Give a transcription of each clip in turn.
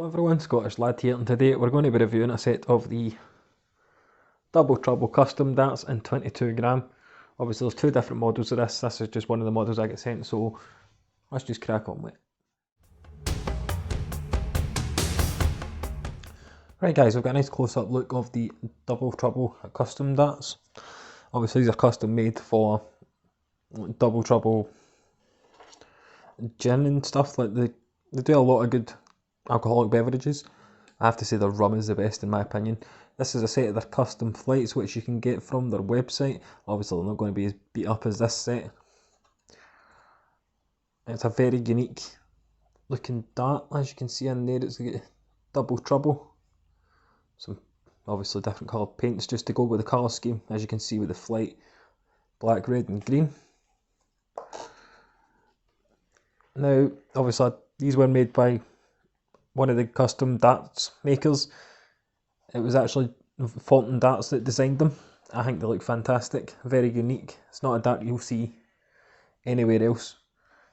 Hello everyone, Scottish Lad here, and today we're going to be reviewing a set of the Double Trouble custom darts in 22g. Obviously there's two different models of this is just one of the models I get sent, so let's just crack on with it. Right guys, we've got a nice close-up look of the Double Trouble custom darts. Obviously these are custom made for Double Trouble gin and stuff. Like they do a lot of good alcoholic beverages. I have to say their rum is the best in my opinion. This is a set of their custom flights which you can get from their website. Obviously they're not going to be as beat up as this set. It's a very unique looking dart, as you can see in there. It's got Double Trouble. Some obviously different coloured paints just to go with the colour scheme, as you can see with the flight, black, red and green. Now obviously these were made by one of the custom darts makers. It was actually Fulton Darts that designed them. I think they look fantastic, very unique. It's not a dart you'll see anywhere else.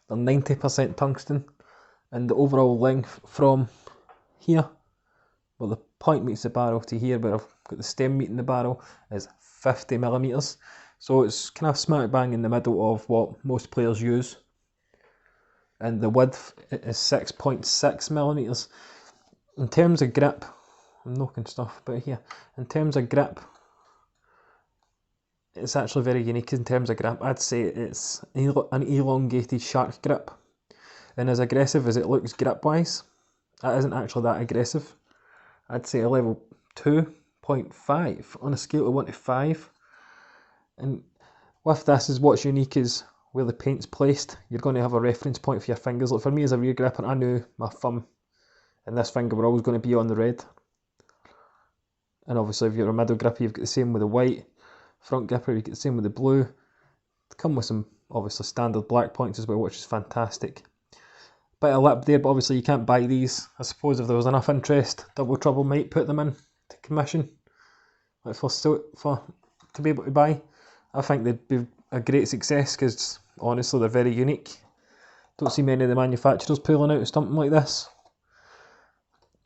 They're 90% tungsten, and the overall length from here, well the point meets the barrel, to here where I've got the stem meeting the barrel, is 50mm. So it's kind of smack bang in the middle of what most players use. And the width is 6.6mm. In terms of grip, I'm knocking stuff about here. In terms of grip, it's actually very unique in terms of grip. I'd say it's an elongated shark grip. And as aggressive as it looks grip wise, it isn't actually that aggressive. I'd say a level 2.5 on a scale of 1 to 5. And with this, is what's unique is where the paint's placed. You're going to have a reference point for your fingers. Like for me as a rear gripper, I knew my thumb and this finger were always going to be on the red. And obviously if you're a middle gripper, you've got the same with the white. Front gripper, you get the same with the blue. They come with some obviously standard black points as well, which is fantastic. Bit of lip there, but obviously you can't buy these. I suppose if there was enough interest, Double Trouble might put them in to commission, like to be able to buy. I think they'd be a great success because honestly they're very unique. Don't see many of the manufacturers pulling out something like this.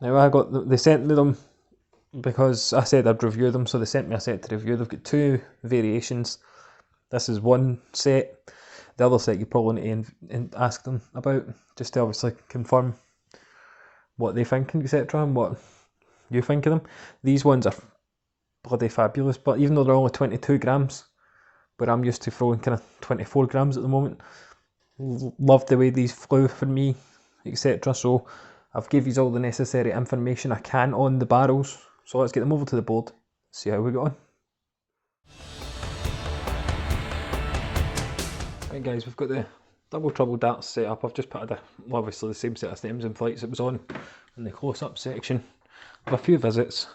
Now they sent me them because I said I'd review them, so they sent me a set to review. They've got two variations. This is one set. The other set you probably need to ask them about, just to obviously confirm what they think, etc., and what you think of them. These ones are bloody fabulous, but even though they're only 22g, but I'm used to throwing kind of 24g at the moment. Love the way these flew for me, etc. So I've give you all the necessary information I can on the barrels. So let's get them over to the board, see how we go on. Right guys, we've got the Double Trouble darts set up. I've just put obviously the same set of stems and flights it was on in the close-up section. I've a few visits,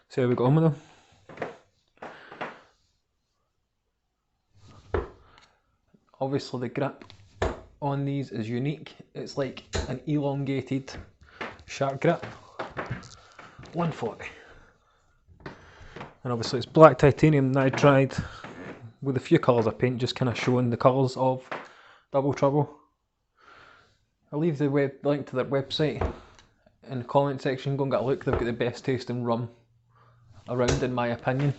see how we got on with them. Obviously the grip on these is unique. It's like an elongated shark grip. 140. And obviously it's black titanium that I tried with a few colours of paint, just kind of showing the colours of Double Trouble. I'll leave the link to their website in the comment section. Go and get a look. They've got the best tasting rum around in my opinion.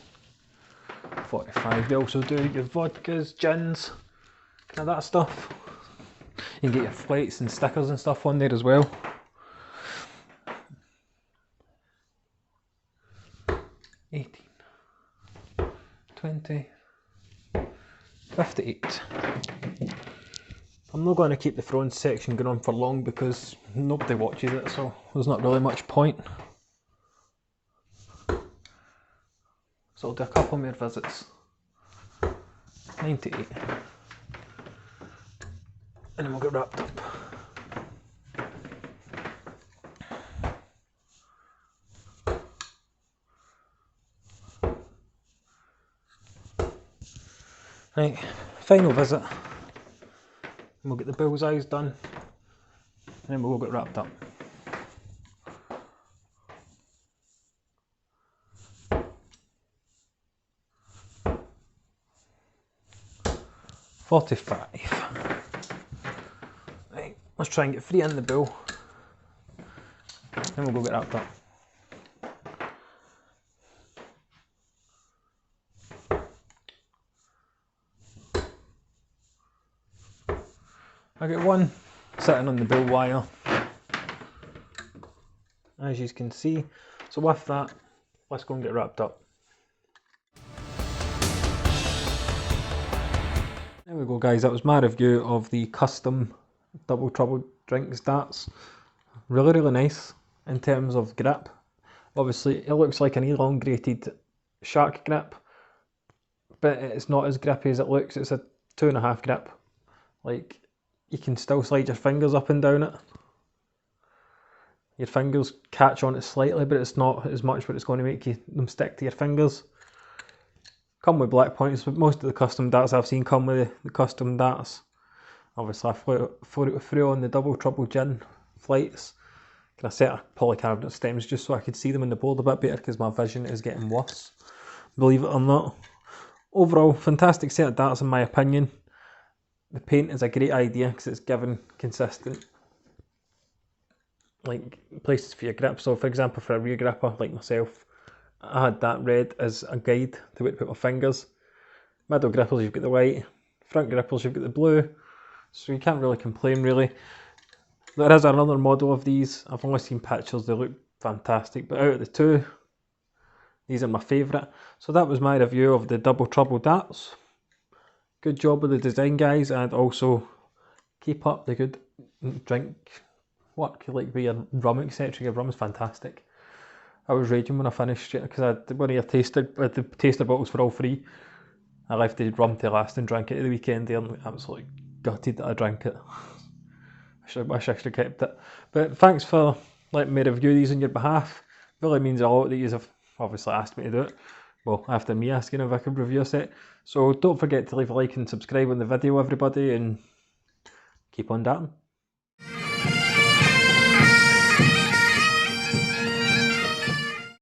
45. They also do your vodkas, gins, kind of that stuff. You can get your flights and stickers and stuff on there as well. 18, 20, 58. I'm not going to keep the throwing section going on for long because nobody watches it, so there's not really much point. So I'll do a couple more visits. 98. And then we'll get wrapped up. Right, final visit, and we'll get the bullseyes done, and then we'll get wrapped up. $45. Right, let's try and get 3 in the bill. Then we'll go get wrapped up. I got one sitting on the bull wire, as you can see. So with that, let's go and get wrapped up. There we go guys, that was my review of the custom Double Trouble Drinks darts. Really nice in terms of grip. Obviously it looks like an elongated shark grip, but it's not as grippy as it looks. It's a 2.5 grip. Like, you can still slide your fingers up and down it. Your fingers catch on it slightly, but it's not as much what it's going to make them stick to your fingers. Come with black points, but most of the custom darts I've seen come with the custom darts. Obviously I flew on the Double Trouble Gin flights. I set a polycarbonate stems just so I could see them on the board a bit better, because my vision is getting worse, believe it or not. Overall, fantastic set of darts in my opinion. The paint is a great idea because it's given consistent like places for your grip. So for example, for a rear gripper like myself, I had that red as a guide to where to put my fingers. Middle grippers you've got the white, front grippers you've got the blue, so you can't really complain really. There is another model of these, I've only seen pictures, they look fantastic, but out of the two, these are my favourite. So that was my review of the Double Trouble darts. Good job with the design guys, and also keep up the good drink work, like with your rum etc. Your rum is fantastic. I was raging when I finished it because one of your the taster bottles were all free. I left the rum to last and drank it at the weekend there, and absolutely gutted that I drank it. I wish I should have kept it. But thanks for letting me review these on your behalf. It really means a lot that you have obviously asked me to do it. Well, after me asking if I could review a set. So don't forget to leave a like and subscribe on the video, everybody, and keep on darting.